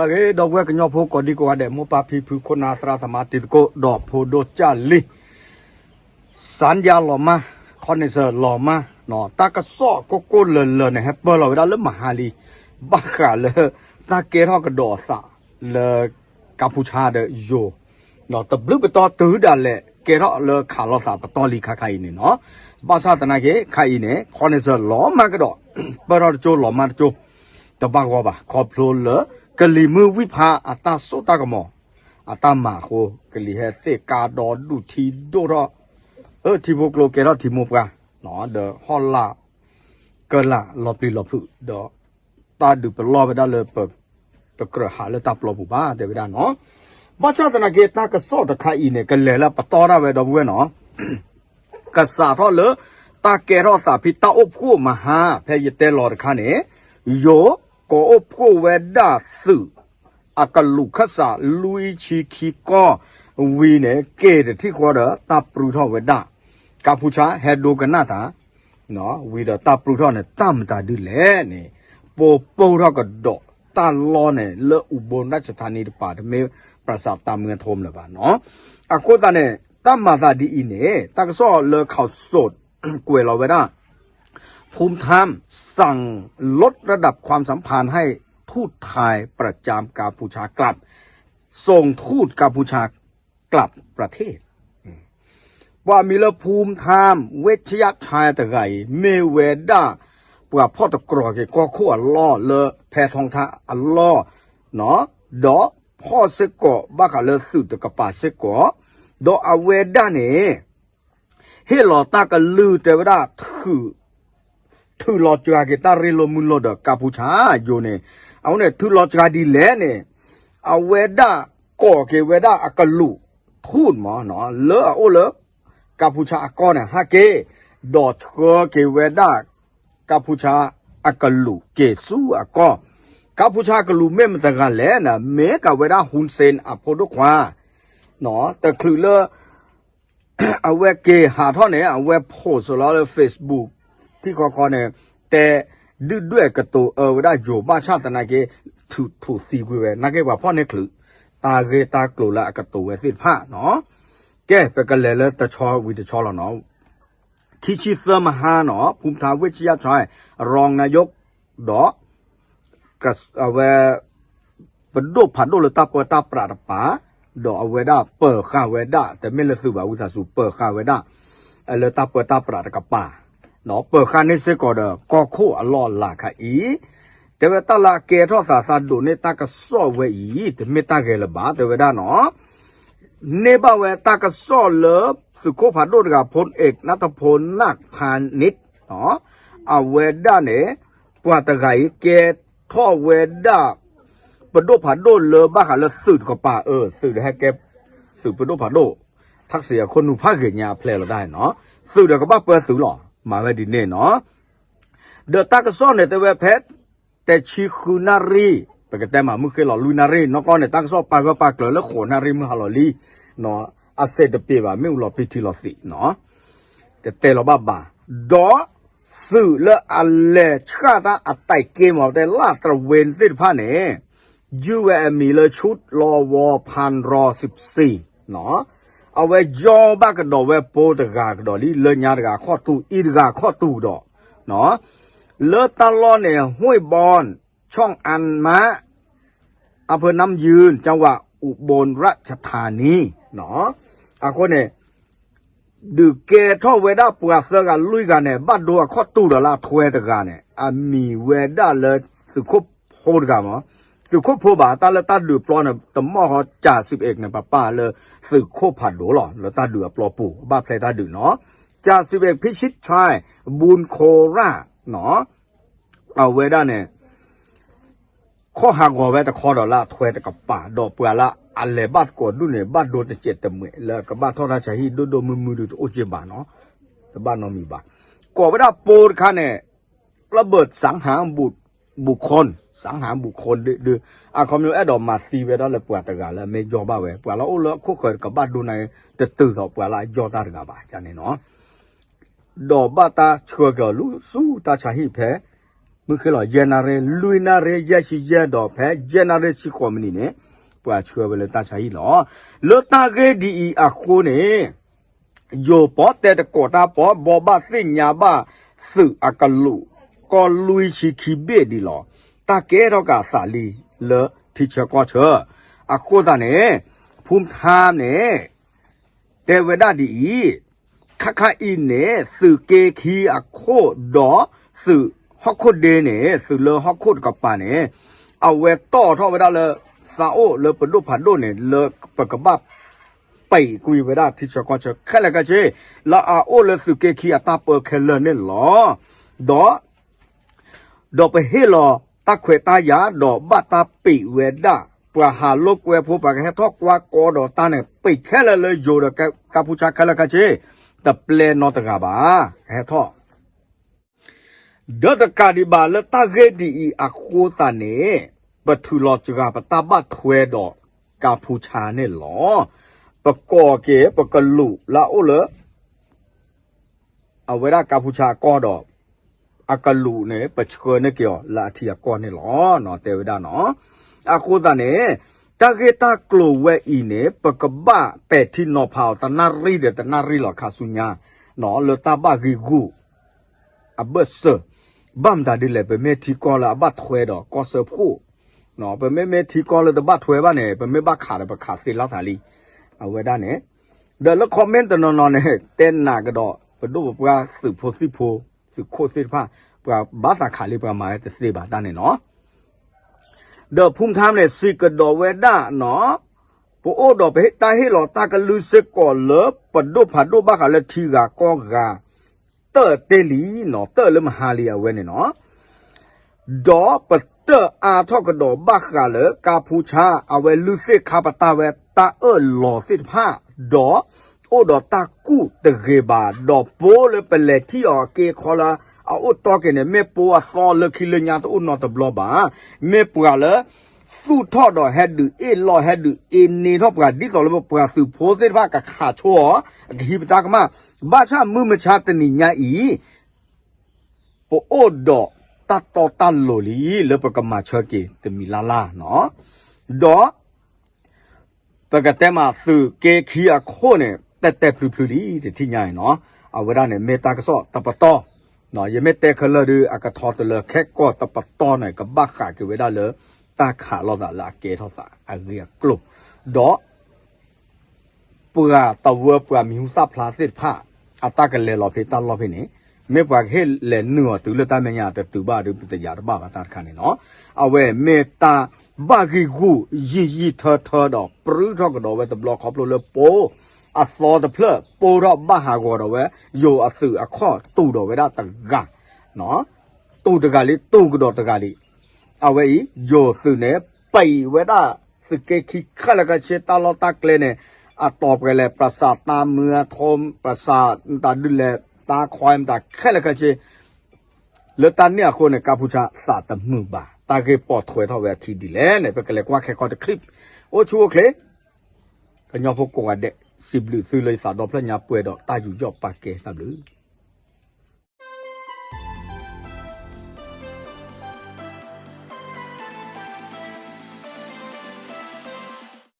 ละเกดอกเวกญอโพกอดีกว่าเดมปาพีพุคนนาสราสมาติโกดอกโพโดจาลีสัญญาหล่อมาคอนเนเซอร์หล่อมาเนาะตากระซ้อโกโก้เลเนี่ยฮะเปิดเราเวลาเริ่มมหาลีบ้าขาเลยตาเกทอกระดอสะเลยกัมพูชาเดโยเนาะตบลึกไปต่อตื้อดันเลยเกทอเลยขาลอสะปตอลีขาใครเนี่ยเนาะภาษาตะนาเกใครเนี่ยคอนเนเซอร์หล่อมากระดอเปิดเราโจหล่อมาโจตบากว่าบ่ขอบโพลเลยกะลีมือวิภาอัตาโซตากมออัตามาโคกะลีเฮเซกาดอดุทีโดรอทีโบโกลเกรอทีโมปกาเนาะเดฮอลลาเกละลอปลีลอพุดอตาดูเปลอไปได้เลยเปิดตะกระหาเลยตาปลอบุบ้าเดวิดาเนาะบ้าชาตนาเกตากะซอตะคาอีเนี่ยกะเลละปะตอราเวดอบุเวเนาะกะสาทอเลตาเกรอสาพิตาอบคู่มหาเพยเตลอดคาเนี่ยโยก็อบผู้เวดาสื่ออากาลุขสาลุยชีคีก็วีเนี่ยเกตที่ขวดตาปรูทอเวดากัมพูชาเฮดูกันหน้าตาเนาะวีดตาปรูทอเนี่ยตามตาดูแลเนี่ยโปโปทอกระดอตาล้อเนี่ยเลอุบลราชธานีป่าทเมปราสาทตามเมืองทมเลยป่ะเนาะอากูตาเนี่ยตามมาตาดีอินเนี่ยตากซ้อเลข่าวสดกวยเราเวดาภูมิธรรมสั่งลดระดับความสัมพันธ์ให้ทูตไทยประจำกัมพูชากลับส่งทูตกัมพูชากลับประเทศว่ามีละภูมิธรรมเวชยชัยตะไกเมเวดาปว่าพ่อตะกรอเกก็ขั้วล่อเลอแพทองทาอัลลอเนาะดอพ่อเสกอบักเลอสุตะกะปาเสกอดออเวดาเนี่ยเฮลอตากะลือเตวดาทือลอจกาเกตาเรโลมุลโลดกัมพูชาอยู่เนี่ยเอาเนี่ยทือลอจกาดีแลเนี่ยเอาเวดาก่อเกเวดาอากาลุทูนหมอเนาะเลอโอเลอกัมพูชาก่อเนี่ยฮะเกดอเชเกเวดากัมพูชาอากาลุเกซูอากอกัมพูชากะลุเมมตะกันแลนะเมกะเวดาฮุนเซนอโพดควาเนาะแต่คือเลอเอาเวเกหาท่อเนี่ยเอาเวโพสต์แล้วเฟซบุ๊กที่คอเนี่ยแต่ด้วยกระตูเวลาอยู่บ้านชาตินาเกถูสีกุยเวนักเก็บว่าพ่อเนี่ยคือตาเกตากลัวละกระตูเวสิผ้าเนาะแกไปกันเลยแล้วแต่ชอวิตชอแล้วเนาะคิชิเซมหาเนาะภูมิธรรมเวชยชัยรองนายกดอกระเวปดผัดโดลตาเปตาปราดป่าดอกเวดาเปิดข้าเวดาแต่ไม่เลยสื่อว่าอุตสาหสุเปิดข้าเวดาเลตาเปตาปราดกับป่าเนาะเปิดข้านี่เสกอเดก็โคอลอลาค่ะอีแต่เวตาละเกทอสาสาดูเนี่ยตากระซ้อเวอีแต่ไม่ตาเกลบาแต่เวดาเนาะเนบาเวตากระซ้อเลิฟสุโขผัดโดกับพลเอกนัทพลนาคพาณิชย์เนาะเอาเวดาเนี่ยปว่าตะไกเกทอเวดาปดโดผัดโดเลบ้าค่ะแล้วสื่อกับป่าสื่อให้แกสื่อปดโดผัดโดทักเสียคนหนุ่มภาคเกียรติเพลเราได้เนาะสื่อเดี๋ยวก็บ้าเปิดสื่อหรอมาไว้ดีเน่เนาะเดตากระซ้อนเนี่ยแต่เวเพชแต่ชีคูนารีไปกันแต่มาเมื่อเคยหล่อลุยนารีนอกก้อนเนี่ยตั้งซ้อปากก็ปากเลยแล้วโขนารีมือหล่อลีเนาะอาเซตเปียบ่าไม่หล่อพิธีหล่อสิเนาะแต่เตเราบ้าดอสื่อและอัลเลชาตาอัตไตเกมเอาแต่ลาตระเวนติดผ้าเนี่ยยูเอมีเลยชุดรอวอ1,014เนาะเอาไว้ยอบ้ากระดอไว้โปตกากระดอลีเลญาตกาข้อตู้อีดกาข้อตู้ดอกเนาะเลตลอเนี่ยห้วยบอนช่องอันมะอำเภอน้ำยืนจังหวัดอุบลราชธานีเนาะอาคนเนี่ยดูเกท่อเวดาปวดเสือกันลุยกันเนี่ยบ้านดัวข้อตู้ดอละถวยตกาเนี่ยมีเวดาเลยสุขโพดกันมั้งสื่อโคพบ่าตาละตาดูปลอเนี่ยแต่หม้อเขาจ่า11เนี่ยป้าเลยสื่อโคผัดโหหรอแล้วตาดูปลอปู่บ้าเพลตาดูเนาะจ่า11พิชิตชัยบุญโคราเนาะเอาเวด้าเนี่ยข้อหักหัวไว้แต่ข้อดอละถวยแต่กับป่าดอกเปลือกละอันเลยบ้านกดดูเนี่ยบ้านโดนแต่เจ็ดแต่เมื่อแล้วกับบ้านทอดราชาฮีโดมือดูโอเจียบาเนาะแต่บ้านน้องมีบ้าก่อเวด้าโปรดค่ะเนี่ยระเบิดสังหารบุคคลสังหารบุคคลดื้อคอมมิวนิสต์ดอกมาซีเวดอลเลยปวดตะกาแล้วไม่ยอมบ้าเว้ปวดแล้วโอ้แล้วคู่เคยกับบ้านดูในแต่ตื่นต่อปวดละยอตาตะกาบ้าจานนี้เนาะดอกบ้าตาเชื่อกับลูสู้ตาชาฮีแพ้ มื่อคือหล่อเยนาเรลุยนาเรยชิเยดอกแพ้เยนาเรชิคอมนี่เนี่ยปว่าชัวไปเลยตาชัยหรอลตาเกดีอะโคเนี่ยโยปอแต่ตะกอตาปอบอบาสิญญาบาสึอากาลุก็ลุยชิคิเบดีหรอตาเกรอกาสาลีเลที่เชก็เชออะโคตาเนี่ยภูมิธามเนี่ยเตเวดาดีคาอินเนี่ยสึเกคีอะโคดอสึฮอกโคเดเนี่ยสึเลฮอกโคกับปาเนี่ยเอาเวต่อทอเวดาเลซาโอเลปดุผัดโดเนี่ยเลปกบับไปกุยเวดาที่เชก็เชแค่ละก็เชละอาโอเลสึเกคีอะตาเปเคเลเนี่ยหรอดอไปเฮลอตาเควตายาดอบัตาปิเวดาปะหาโลกเวพูปะแค่ทอกว่ากอดอตาเนี่ยปิแค่เลยโยดกาพูชาแค่ละก็เชแต่เปลนอตกาบาแค่ทอเดอตกาดิบาเลตาเกดีอะโคตาเนี่ยปะทุลอจกาปะตาบัตถวยดอกาพูชาเนี่ยหรอปะกอเกปะกะลุลาโอเลเอาเวลากาพูชากอดออากาลูเนี่ยปะเชอเนี่ยเกี่ยวละที่กอเนี่ยหรอเนาะเตเวดาเนาะอะโคตาเนี่ยตาเกตากลัวเวอีเนี่ยปะกบะเป็ดที่นอพาวตานารีเดตานารีหรอคาสุญญาเนาะเลตาบะกิกูอับเสบัมดาดิเลเปเมทีกอละบัดถวยดอกอเสผู้เนาะเปเมทีกอละตะบัดถวยบะเนี่ยเปเมบักขาดบักขาสิลาสาลีเอาเวดาเนี่ยเดลคอมเมนต์ตนนอนเนี่ยเต้นหน้ากระดอปดูปะสืบโพสิโพสืบโคสิผ้าปะบาสาขาลีปะมาแต่สิบาตาเนี่ยเนาะเดอพุ่มทามเนี่ยสิกระดอเวดาเนาะปโอดอไปตาให้หลอตากะลือเสก่อเลปดูผัดดูบักขาเลทีกากอกาเตอเตลีเนาะเตอเลมหาลีเอาเวเนี่ยเนาะดอปเตออาทอกระดอบักขาเลกาพูชาเอาเวลือเสคาปตาเวตาหลอสิผ้าดอโอดอตากูตะเกบาดอโปเลเปเลที่ออเกคอลาเอาอุตอเกเนี่ยเมปัวซอเลคิเลญาตอุนอตบลอบาเมปัวเลสู้ทอดอเฮดูลอเฮดูนีทอปกาดิสอเลปัวสืโพเซบ้ากะขาชัวกะฮิปตากมาบาชามือมชาตนิญาอีปโอดอตัดต่อตันโลลีเลปกะมาเชเกตมิลาลาเนาะดอปกติมาสืเกคีอะโคเนี่ยแต่พลุลีที่ใหญ่เนาะเอาเวลาเนี่ยเมตากะซอตะปะตอเนาะยังไม่เตะเคลอรืออากาทอตะเลแค่ก็ตะปะตอหน่อยกับบักขาคือเวลาเลยตาขาเราละเกทอสาอะเรียกลุดอเปื่อตะเวเปื่อมีหุซาพลาสิผ้าอัตากะเลรอเพตาลอเพนี่เมปากเฮเลเนื้อตุเลตาเมียแต่ตุบ้าหรือปตยาบ้าตาคันเนาะเอาเวเมตาบากิกูยีเธอดอกปรื้อทอกดอกเวตบล็อกขอบเลโปอัสซอตเพลโปรบ้าหากอดเวโยอัสืออข้อตูดเวดาตะกะเนาะตูตะกะลิตูกดอตะกะลิเอาไว้โยสือเนี่ยไปเวดาสเกคิขะละกะเชตาลอตะเกเลเนี่ยอะตอบกันแลประสาทตาเมือทมประสาทตาดุแลตาควายตาแค่ละกะเชเลตันเนี่ยคนเนี่ยกัมพูชาสาตมือบาตาเกปอดถวยเท่าแวทีดีแล้วเนี่ยเป็นกันเลยว่าแค่คอจะคลิปโอชัวเคลกันยอพกกว่าเด็กสิบหรือซื้อเลยสาดอกพระญาป่วยดอกตาอยู่ยอบปากเกสับหรือ